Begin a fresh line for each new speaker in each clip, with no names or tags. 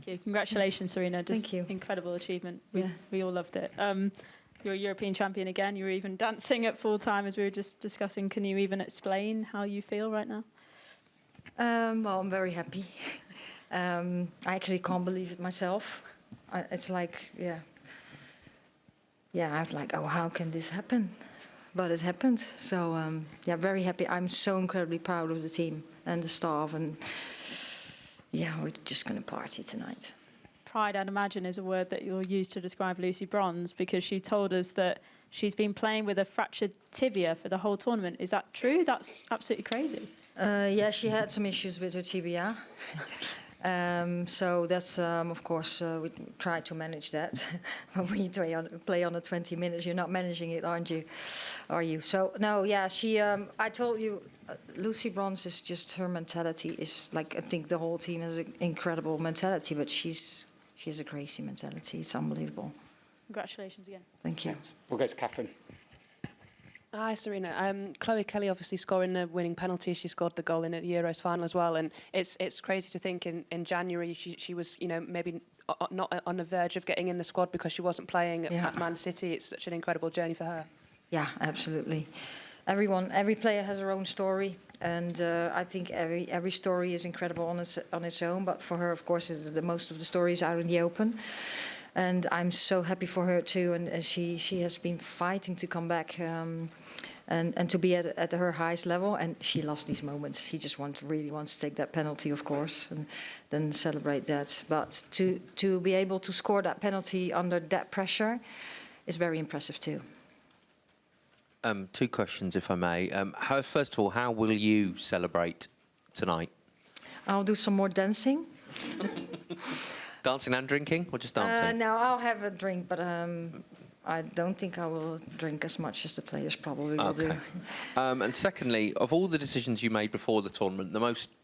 Thank you. Congratulations, Sarina. Just
Thank you.
Incredible achievement.
Yeah.
We all loved it. You're a European champion again. You were even dancing at full time as we were just discussing. Can you even explain how you feel right now?
Well, I'm very happy. I actually can't believe it myself. It's like, yeah, I was like, oh, how can this happen? But it happened. So, yeah, very happy. I'm so incredibly proud of the team and the staff. And, yeah, we're just going to party tonight.
Pride, I'd imagine, is a word that you'll use to describe Lucy Bronze, because she told us that she's been playing with a fractured tibia for the whole tournament. Is that true? That's absolutely crazy.
Yeah, she had some issues with her tibia. So that's, of course, we try to manage that. But when you play on the 20 minutes, you're not managing it, aren't you? Are you? So, no, yeah, she, I told you, Lucy Bronze is just, her mentality is like, I think the whole team has an incredible mentality, but she has a crazy mentality. It's unbelievable.
Congratulations again.
Thank you.
Thanks. We'll go to Catherine.
Hi, Sarina. Chloe Kelly obviously scoring the winning penalty. She scored the goal in the Euros final as well. And it's crazy to think in January she was, you know, maybe not on the verge of getting in the squad because she wasn't playing at Man City. It's such an incredible journey for her. Yeah, absolutely. Every player has their own story. And I think every story is incredible on its own. But for her, of course, the most of the stories out in the open. And I'm so happy for her too. And she has been fighting to come back and to be at her highest level. And she loves these moments. She just really wants to take that penalty, of course, and then celebrate that. But to be able to score that penalty under that pressure is very impressive too.
Two questions, if I may. First of all, how will you celebrate tonight?
I'll do some more dancing.
Dancing and drinking, or just dancing?
No, I'll have a drink, but I don't think I will drink as much as the players probably will do.
And secondly, of all the decisions you made before the tournament,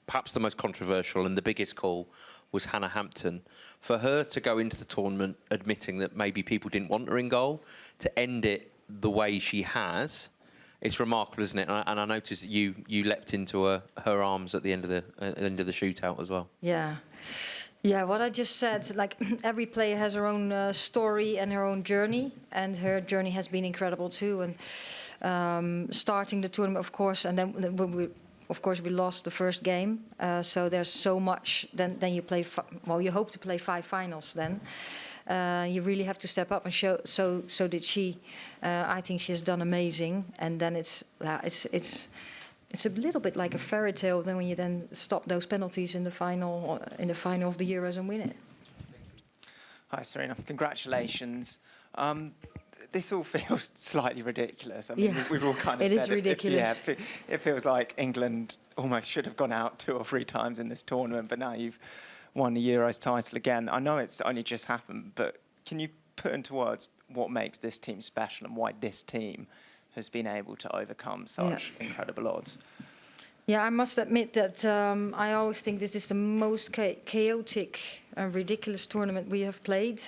perhaps the most controversial and the biggest call was Hannah Hampton. For her to go into the tournament admitting that maybe people didn't want her in goal, to end it the way she has, it's remarkable, isn't it? And I noticed that you leapt into her arms at the end of the shootout as well. Yeah. Yeah, what I just said, like every player has her own story and her own journey, and her journey has been incredible too. And starting the tournament, of course, and then we lost the first game. So there's so much. Then you play. Well, you hope to play 5 finals. Then you really have to step up and show. So did she. I think she has done amazing. And then it's a little bit like a fairy tale then when you then stop those penalties in the final of the Euros and win it.
Hi, Sarina. Congratulations. This all feels slightly ridiculous. I mean, we've all kind of said
it is ridiculous.
It feels like England almost should have gone out 2 or 3 times in this tournament, but now you've won the Euros title again. I know it's only just happened, but can you put into words what makes this team special and why this team has been able to overcome such incredible odds?
Yeah, I must admit that I always think this is the most chaotic and ridiculous tournament we have played.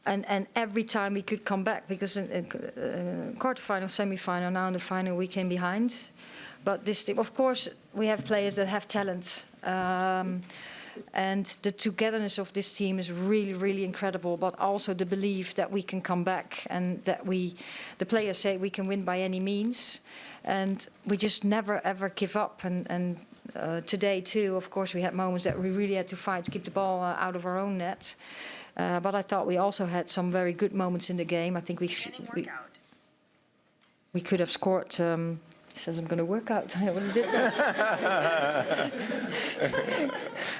And every time we could come back, because in quarterfinal, semi-final, now in the final we came behind. But this team, of course, we have players that have talent. And the togetherness of this team is really, really incredible. But also the belief that we can come back and that the players say we can win by any means. And we just never, ever give up. And today, too, of course, we had moments that we really had to fight to keep the ball out of our own net. But I thought we also had some very good moments in the game. I think we could have scored. He says I'm going to work out. I already did that.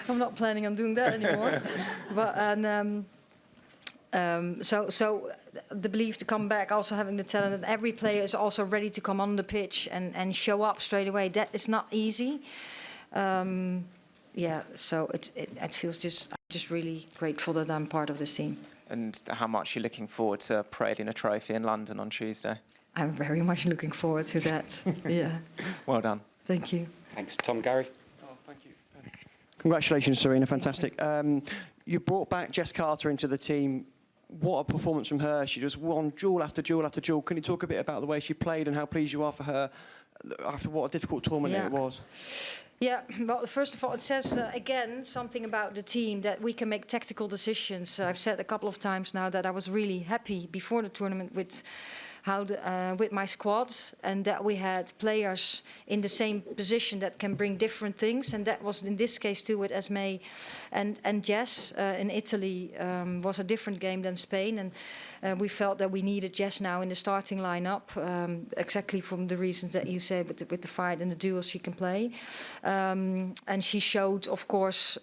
I'm not planning on doing that anymore. But so the belief to come back, also having the talent, that every player is also ready to come on the pitch and show up straight away. That is not easy. Yeah, so it feels just really grateful that I'm part of this team.
And how much you're looking forward to parading a trophy in London on Tuesday?
I'm very much looking forward to that. Yeah.
Well done.
Thank you.
Thanks. Tom, Gary.
Oh, thank you. Congratulations, Sarina. Fantastic. You brought back Jess Carter into the team. What a performance from her. She just won duel after duel after duel. Can you talk a bit about the way she played and how pleased you are for her after what a difficult tournament it was?
Yeah, well, first of all, it says, again, something about the team, that we can make tactical decisions. I've said a couple of times now that I was really happy before the tournament with with my squad, and that we had players in the same position that can bring different things, and that was in this case too with Esme and Jess in Italy. Was a different game than Spain, and we felt that we needed Jess now in the starting lineup, exactly from the reasons that you say, with the fight and the duels she can play, and she showed, of course,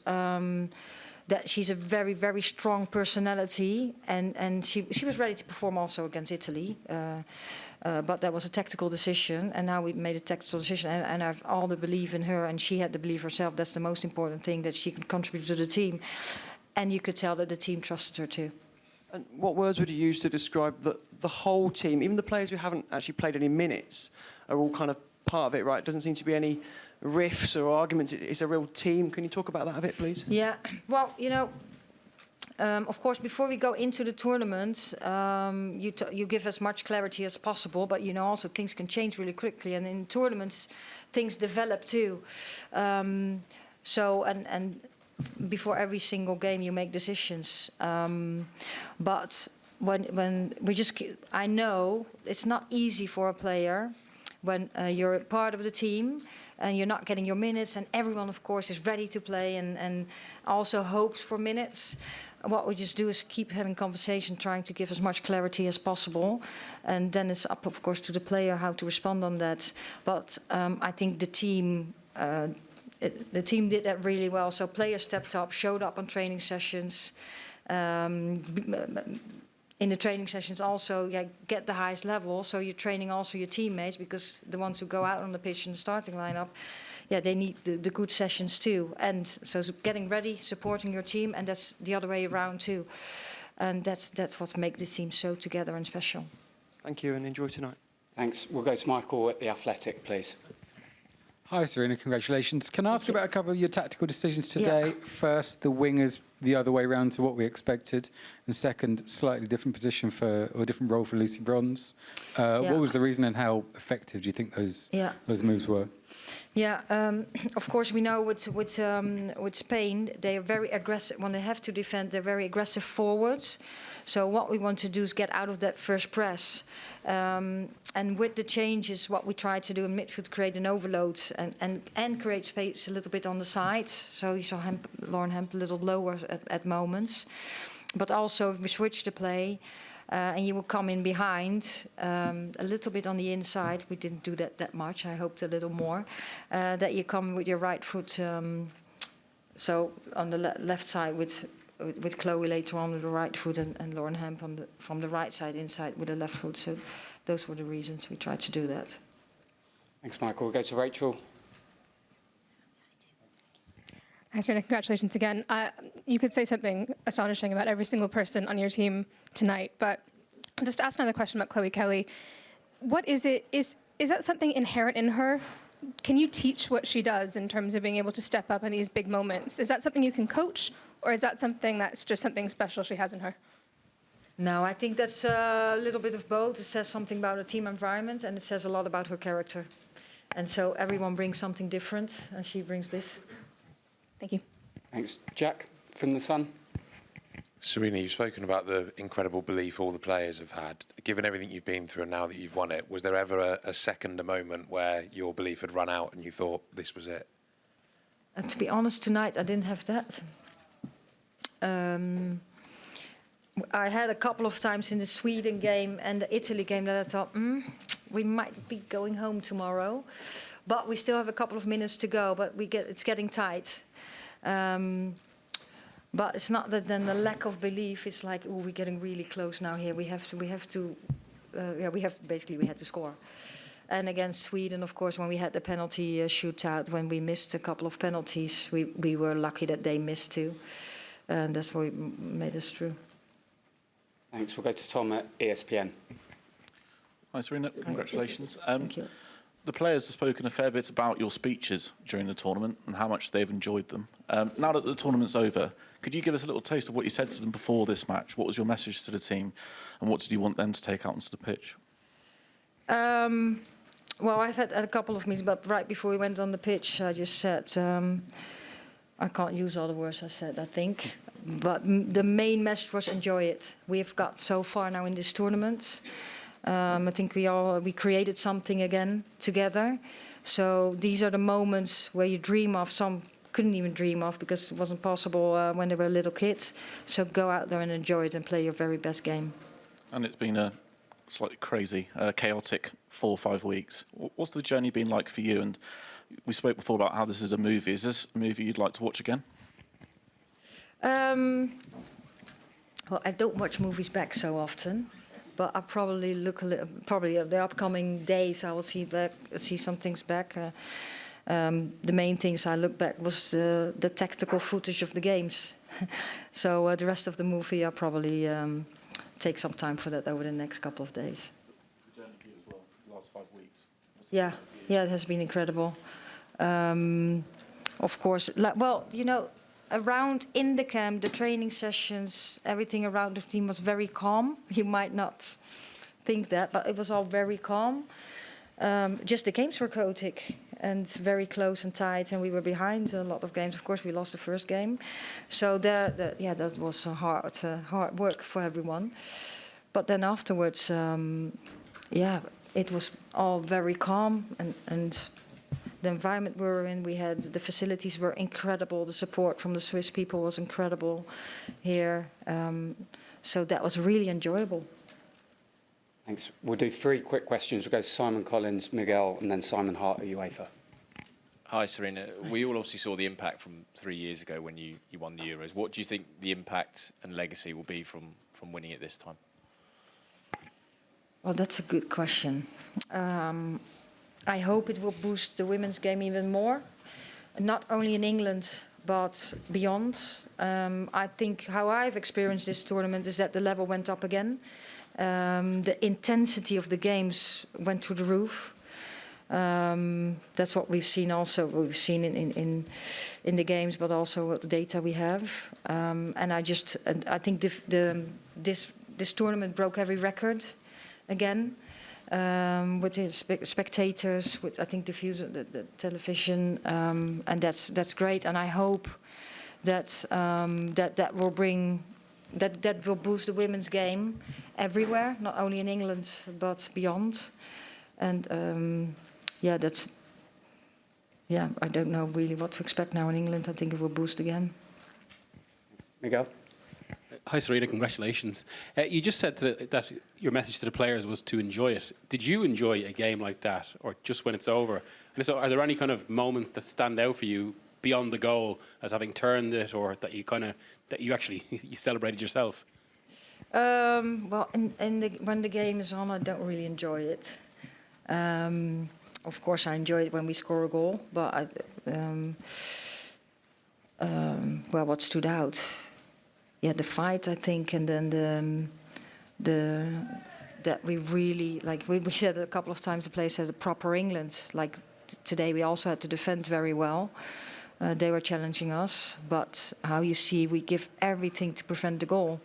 that she's a very, very strong personality, and she was ready to perform also against Italy. But that was a tactical decision, and now we made a tactical decision, and I've all the belief in her, and she had the belief herself. That's the most important thing, that she can contribute to the team. And you could tell that the team trusted her too.
And what words would you use to describe the whole team, even the players who haven't actually played any minutes, are all kind of part of it, right? It doesn't seem to be any riffs or arguments. It's a real team. Can you talk about that a bit, please?
Yeah, well, you know, of course, before we go into the tournament, you give as much clarity as possible, but you know also things can change really quickly, and in tournaments things develop too. So before every single game you make decisions, but when we just, I know it's not easy for a player when you're part of the team and you're not getting your minutes, and everyone, of course, is ready to play and also hopes for minutes. What we just do is keep having conversation, trying to give as much clarity as possible. And then it's up, of course, to the player how to respond on that. But I think the team did that really well. So players stepped up, showed up on training sessions. In the training sessions also, get the highest level. So you're training also your teammates, because the ones who go out on the pitch in the starting lineup, they need the good sessions too. And so getting ready, supporting your team, and that's the other way around too. And that's what makes this team so together and special.
Thank you, and enjoy tonight.
Thanks. We'll go to Michael at The Athletic, please.
Hi, Sarina. Congratulations. Can I ask about a couple of your tactical decisions today? First, the wingers the other way round to what we expected, and second, slightly different position or different role for Lucy Bronze. What was the reason, and how effective do you think those moves were?
Yeah, of course we know with Spain, they are very aggressive. When they have to defend, they're very aggressive forwards. So what we want to do is get out of that first press. And with the changes, what we try to do in midfield, create an overload and create space a little bit on the sides. So you saw Lauren Hemp a little lower at moments. But also if we switch the play, and you will come in behind, a little bit on the inside. We didn't do that much. I hoped a little more. That you come with your right foot, so on the left side with Chloe later on with the right foot, and Lauren Hemp from the right side inside with the left foot. So those were the reasons we tried to do that.
Thanks, Michael. We'll go to Rachel.
Hi, Sarina. Congratulations again. You could say something astonishing about every single person on your team tonight, but just to ask another question about Chloe Kelly. What is it? Is that something inherent in her? Can you teach what she does in terms of being able to step up in these big moments? Is that something you can coach, or is that something that's just something special she has in her?
No, I think that's a little bit of both. It says something about a team environment, and it says a lot about her character. And so everyone brings something different, and she brings this.
Thank you.
Thanks. Jack from The Sun.
Sarina, you've spoken about the incredible belief all the players have had. Given everything you've been through and now that you've won it, was there ever a moment where your belief had run out and you thought this was it?
And to be honest, tonight I didn't have that. I had a couple of times in the Sweden game and the Italy game that I thought, we might be going home tomorrow. But we still have a couple of minutes to go, but it's getting tight. But it's not that then the lack of belief is like, oh, we're getting really close now here. We had to score. And against Sweden, of course, when we had the penalty shootout, when we missed a couple of penalties, we were lucky that they missed too. And that's what made us through.
Thanks. We'll go to Tom at ESPN.
Hi, Sarina. Congratulations.
Thank you.
The players have spoken a fair bit about your speeches during the tournament and how much they've enjoyed them. Now that the tournament's over, could you give us a little taste of what you said to them before this match? What was your message to the team, and what did you want them to take out onto the pitch?
Well, I've had a couple of meetings, but right before we went on the pitch, I just said, I can't use all the words I said, I think. But the main message was enjoy it. We have got so far now in this tournament. I think we created something again together. So these are the moments where you dream of. Some couldn't even dream of because it wasn't possible when they were little kids. So go out there and enjoy it and play your very best game.
And it's been a slightly crazy, chaotic 4 or 5 weeks. What's the journey been like for you? And we spoke before about how this is a movie. Is this a movie you'd like to watch again?
Well, I don't watch movies back so often, but I probably look a little. Probably the upcoming days, I will see some things back. The main things I look back was the tactical footage of the games. So the rest of the movie, I'll probably take some time for that over the next couple of days.
The journey for you as well, the last 5 weeks.
Yeah, it has been incredible. Of course, well, you know, around in the camp, the training sessions, everything around the team was very calm. You might not think that, but it was all very calm. Just the games were chaotic and very close and tight, and we were behind a lot of games. Of course, we lost the first game, so that was hard work for everyone. But then afterwards, it was all very calm, and the environment we were in, the facilities were incredible. The support from the Swiss people was incredible here, so that was really enjoyable.
Thanks. We'll do 3 quick questions. We'll go to Simon Collins, Miguel, and then Simon Hart at UEFA.
Hi, Sarina. We all obviously saw the impact from 3 years ago when you won the Euros. What do you think the impact and legacy will be from winning it this time?
Well, that's a good question. I hope it will boost the women's game even more, not only in England, but beyond. I think how I've experienced this tournament is that the level went up again. The intensity of the games went through the roof. That's what we've seen also. We've seen in the games, but also what the data we have. And I think this tournament broke every record again. With the spectators, with I think the views of the television, and that's great. And I hope that that will bring that will boost the women's game everywhere, not only in England but beyond. And I don't know really what to expect now in England. I think it will boost again.
Miguel?
Hi, Sarina. Congratulations. You just said that your message to the players was to enjoy it. Did you enjoy a game like that, or just when it's over? And so, are there any kind of moments that stand out for you beyond the goal as having turned it, or that you actually you celebrated yourself?
Well, when the game is on, I don't really enjoy it. Of course, I enjoy it when we score a goal, but what stood out? Yeah, the fight, I think, and then that we really, like we said a couple of times, the players had a proper England. Like today, we also had to defend very well. They were challenging us, but how you see, we give everything to prevent the goal.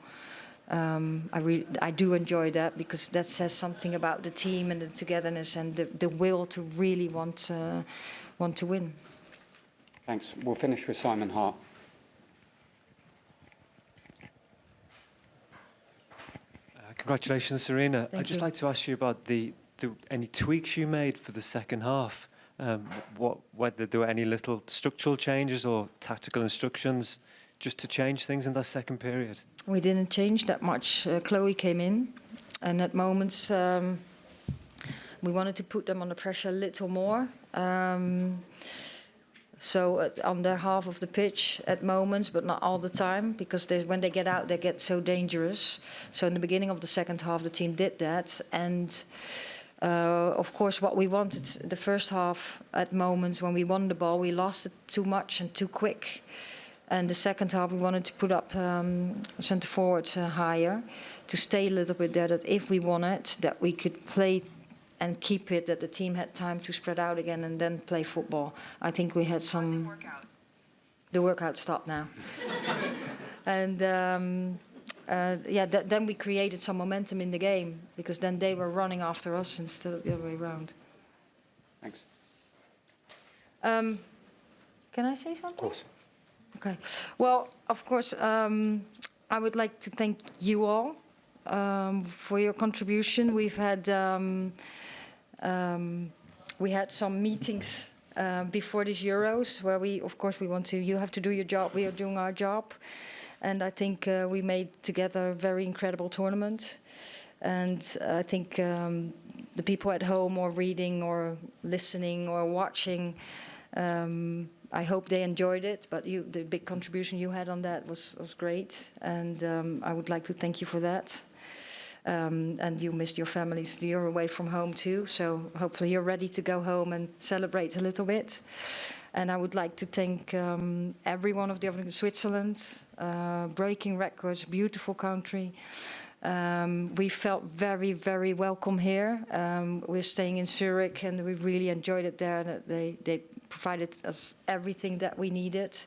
I do enjoy that because that says something about the team and the togetherness and the will to really want to win.
Thanks. We'll finish with Simon Hart.
Congratulations, Sarina.
Thank
I'd just
you.
like to ask you about any tweaks you made for the second half. Whether there were any little structural changes or tactical instructions just to change things in that second period.
We didn't change that much. Chloe came in, and at moments we wanted to put them under pressure a little more. So on their half of the pitch at moments, but not all the time, because when they get out, they get so dangerous. So in the beginning of the second half, the team did that. And of course, what we wanted the first half at moments when we won the ball, we lost it too much and too quick. And the second half, we wanted to put up centre forwards higher, to stay a little bit there, that if we won it, that we could play and keep it, that the team had time to spread out again and then play football. I think we had some... The workout stopped now. And then we created some momentum in the game, because then they were running after us instead of the other way around.
Thanks.
Can I say something?
Of course.
Okay. Well, of course, I would like to thank you all for your contribution. We had some meetings before these Euros where you have to do your job, we are doing our job. And I think we made together a very incredible tournament. And I think the people at home or reading or listening or watching, I hope they enjoyed it, but the big contribution you had on that was great, and I would like to thank you for that. And you missed your families, you're away from home too, so hopefully you're ready to go home and celebrate a little bit. And I would like to thank every one of the other Switzerland, breaking records, beautiful country. We felt very, very welcome here. We're staying in Zurich, and we really enjoyed it there. They provided us everything that we needed.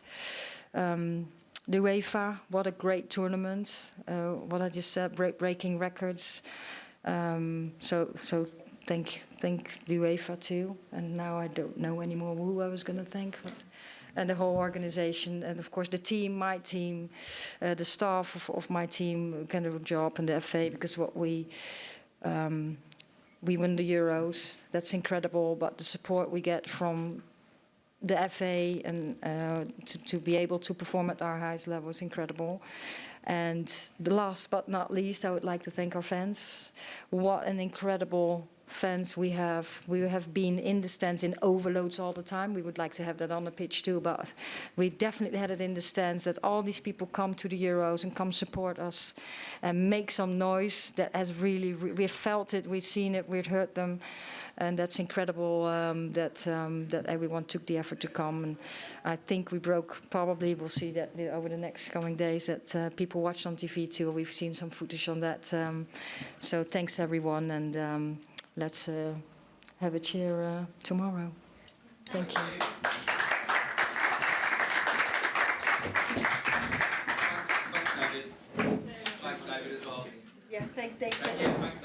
The UEFA, what a great tournament. What I just said, breaking records. So thank the UEFA too. And now I don't know anymore who I was going to thank. And the whole organization, and of course the team, my team, the staff of my team, kind of a job, and the FA, because we win the Euros. That's incredible. But the support we get from the FA and to be able to perform at our highest level is incredible. And the last but not least, I would like to thank our fans. What an incredible fans we have. We have been in the stands in overloads all the time. We would like to have that on the pitch too, but we definitely had it in the stands, that all these people come to the Euros and come support us and make some noise. That has really, we've felt it, we've seen it, we've heard them, and that's incredible that everyone took the effort to come. And I think we broke, probably we'll see that over the next coming days, that people watched on TV too. We've seen some footage on that. So thanks everyone, and let's have a cheer tomorrow. Thank you.
Thanks, David as well.
Yeah, thanks, David.
Thank you.